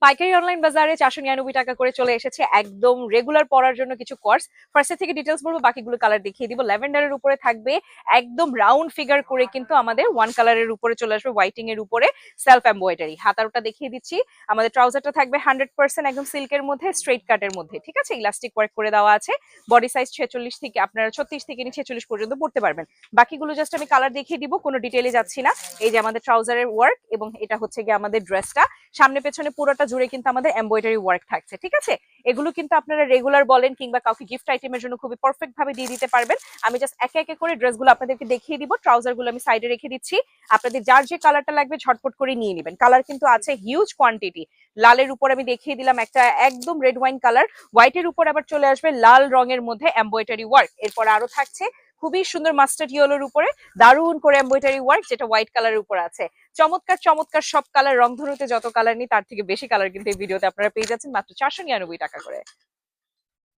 পাইকারি অনলাইন বাজারে 499 টাকা করে চলে এসেছে একদম রেগুলার পরার জন্য কিছু কোর্স। ফার্স্টে থেকে ডিটেলস বলবো, বাকিগুলো কালার দেখিয়ে দিব। ল্যাভেন্ডারের উপরে থাকবে একদম রাউন্ড ফিগার করে, কিন্তু আমাদের ওয়ান কালারের উপরে চলে আসবে, হোয়াইটিং এর উপরে সেলফ এমব্রয়ডারি। হাতারটা দেখিয়ে দিচ্ছি। আমাদের ট্রাউজারটা থাকবে 100% একদম সিল্কের মধ্যে, স্ট্রেট কাটের মধ্যে, ঠিক আছে, ইলাস্টিক ওয়ার্ক করে দেওয়া আছে। বডি সাইজ 46 থেকে আপনারা 36 থেকে নিয়ে 46 পর্যন্ত পড়তে পারবেন। বাকিগুলো জাস্ট আমি কালার দেখিয়ে দিব, কোনো ডিটেইলে যাচ্ছি না। এই যে আমাদের ট্রাউজারের ওয়ার্ক, এবং এটা হচ্ছে গিয়ে আমাদের ড্রেসটা। সামনে পেছনে পুরোটা জুড়ে কিন্তু আমাদের এমব্রয়ডারি ওয়ার্ক থাকছে, ঠিক আছে। এগুলো কিন্তু আপনারা রেগুলার বলেন কিংবা কাউকে গিফট আইটেমের জন্য খুবই পারফেক্ট ভাবে দিয়ে দিতে পারবেন। আমি জাস্ট একে একে করে ড্রেসগুলো আপনাদেরকে দেখিয়ে দিব। ট্রাউজারগুলো আমি সাইডে রেখে দিচ্ছি। আপনাদের যার যে কালারটা লাগবে ঝটপট করে নিয়ে নেবেন। কালার কিন্তু আছে হিউজ কোয়ান্টিটি। লালের উপর আমি দেখিয়ে দিলাম একটা একদম রেড ওয়াইন কালার, হোয়াইটের উপর আবার চলে আসবে লাল রঙের মধ্যে এমব্রয়ডারি ওয়ার্ক। এরপর আরো থাকছে খুবই সুন্দর মাস্টার্ড ইয়েলোর উপরে দারুণ করে এমব্রয়ডারি ওয়ার্ক, যেটা হোয়াইট কালারের উপর আছে। চমৎকার চমৎকার সব কালার, রংধনুতে যত কালার নেই তার থেকে বেশি কালার কিন্তু এই ভিডিওতে আপনারা পেয়ে যাচ্ছেন মাত্র 499 টাকা করে।